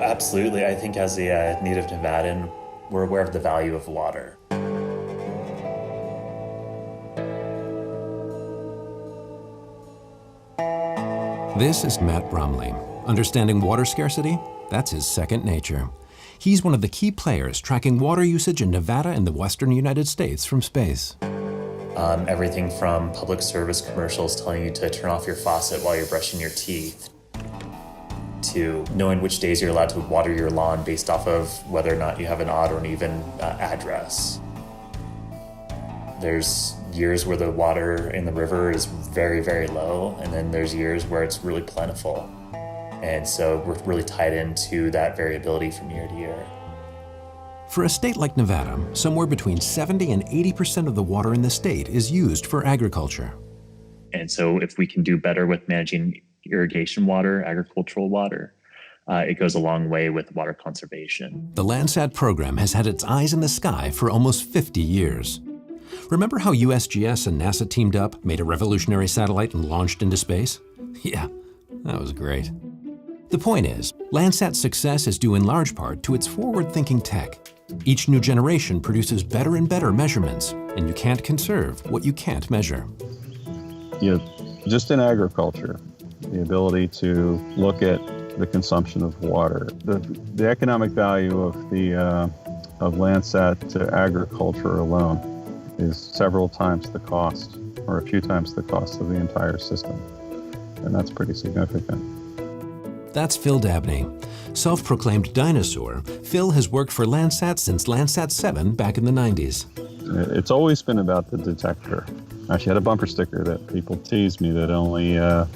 Absolutely. I think as a native Nevadan, we're aware of the value of water. This is Matt Bromley. Understanding water scarcity? That's his second nature. He's one of the key players tracking water usage in Nevada and the western United States from space. Everything from public service commercials telling you to turn off your faucet while you're brushing your teeth, to knowing which days you're allowed to water your lawn based off of whether or not you have an odd or an even address. There's years where the water in the river is very, very low, and then there's years where it's really plentiful. And so we're really tied into that variability from year to year. For a state like Nevada, somewhere between 70 and 80% of the water in the state is used for agriculture. And so if we can do better with managing irrigation water, agricultural water, it goes a long way with water conservation. The Landsat program has had its eyes in the sky for almost 50 years. Remember how USGS and NASA teamed up, made a revolutionary satellite, and launched into space? Yeah, that was great. The point is, Landsat's success is due in large part to its forward-thinking tech. Each new generation produces better and better measurements, and you can't conserve what you can't measure. Just in agriculture, the ability to look at the consumption of water, the economic value of Landsat to agriculture alone is several times the cost, or a few times the cost of the entire system, and that's pretty significant. That's Phil Dabney. Self-proclaimed dinosaur, Phil has worked for Landsat since Landsat 7 back in the 90s. It's always been about the detector. I actually had a bumper sticker that people teased me that only the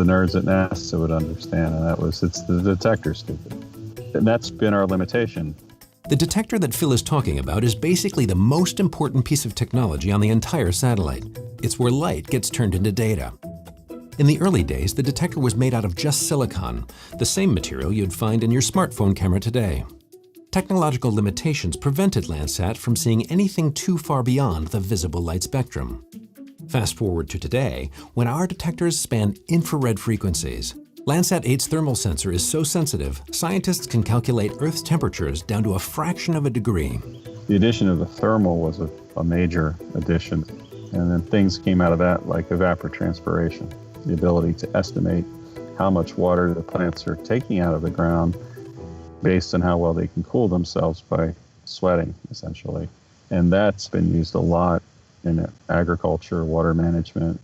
nerds at NASA would understand, and it's the detector, stupid. And that's been our limitation. The detector that Phil is talking about is basically the most important piece of technology on the entire satellite. It's where light gets turned into data. In the early days, the detector was made out of just silicon, the same material you'd find in your smartphone camera today. Technological limitations prevented Landsat from seeing anything too far beyond the visible light spectrum. Fast forward to today, when our detectors span infrared frequencies. Landsat 8's thermal sensor is so sensitive, scientists can calculate Earth's temperatures down to a fraction of a degree. The addition of the thermal was a major addition, and then things came out of that like evapotranspiration. The ability to estimate how much water the plants are taking out of the ground based on how well they can cool themselves by sweating, essentially. And that's been used a lot in agriculture, water management.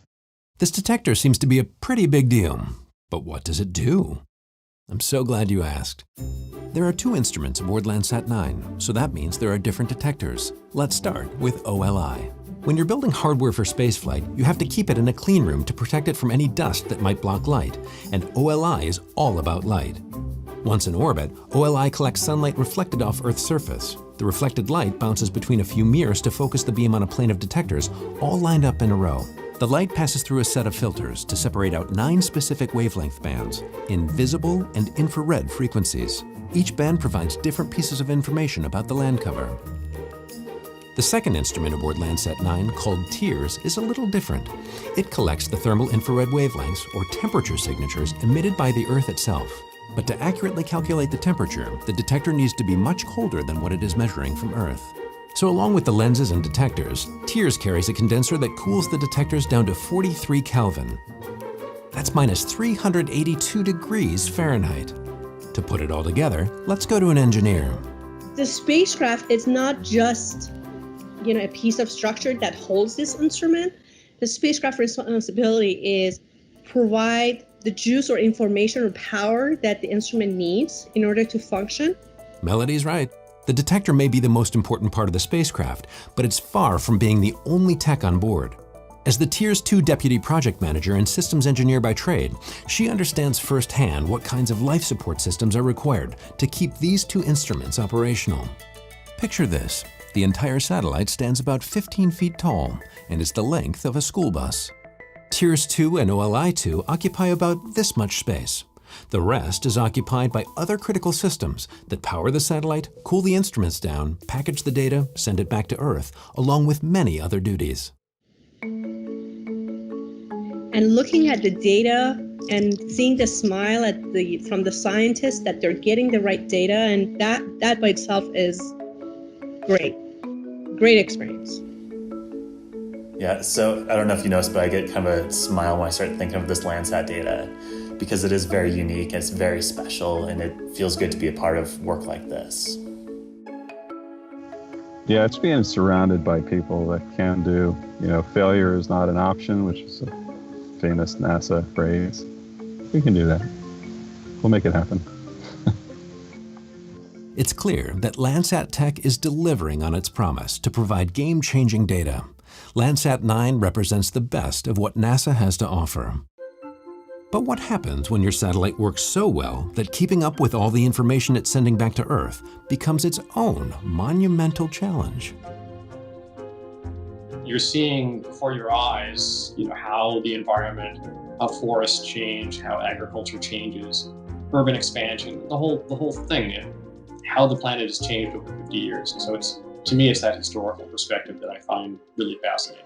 This detector seems to be a pretty big deal. But what does it do? I'm so glad you asked. There are two instruments aboard Landsat 9, so that means there are different detectors. Let's start with OLI. When you're building hardware for spaceflight, you have to keep it in a clean room to protect it from any dust that might block light, and OLI is all about light. Once in orbit, OLI collects sunlight reflected off Earth's surface. The reflected light bounces between a few mirrors to focus the beam on a plane of detectors, all lined up in a row. The light passes through a set of filters to separate out 9 specific wavelength bands in visible and infrared frequencies. Each band provides different pieces of information about the land cover. The second instrument aboard Landsat 9, called TIRS, is a little different. It collects the thermal infrared wavelengths, or temperature signatures, emitted by the Earth itself. But to accurately calculate the temperature, the detector needs to be much colder than what it is measuring from Earth. So along with the lenses and detectors, TIRS carries a condenser that cools the detectors down to 43 Kelvin. That's minus 382 degrees Fahrenheit. To put it all together, let's go to an engineer. The spacecraft is not just a piece of structure that holds this instrument. The spacecraft responsibility is provide the juice or information or power that the instrument needs in order to function. Melody's right. The detector may be the most important part of the spacecraft, but it's far from being the only tech on board. As the TIRS 2 deputy project manager and systems engineer by trade, she understands firsthand what kinds of life support systems are required to keep these two instruments operational. Picture this. The entire satellite stands about 15 feet tall and is the length of a school bus. TIRS 2 and OLI 2 occupy about this much space. The rest is occupied by other critical systems that power the satellite, cool the instruments down, package the data, send it back to Earth, along with many other duties. And and looking at the data and seeing the smile from the scientists that they're getting the right data, and that by itself is great experience. Yeah, so I don't know if you noticed, but I get kind of a smile when I start thinking of this Landsat data, because it is very unique and it's very special, and it feels good to be a part of work like this. Yeah, it's being surrounded by people that can do, failure is not an option, which is a famous NASA phrase. We can do that. We'll make it happen. It's clear that Landsat tech is delivering on its promise to provide game-changing data. Landsat 9 represents the best of what NASA has to offer. But what happens when your satellite works so well that keeping up with all the information it's sending back to Earth becomes its own monumental challenge? You're seeing before your eyes, how the environment, how forests change, how agriculture changes, urban expansion, the whole thing, and how the planet has changed over 50 years. And so to me, it's that historical perspective that I find really fascinating.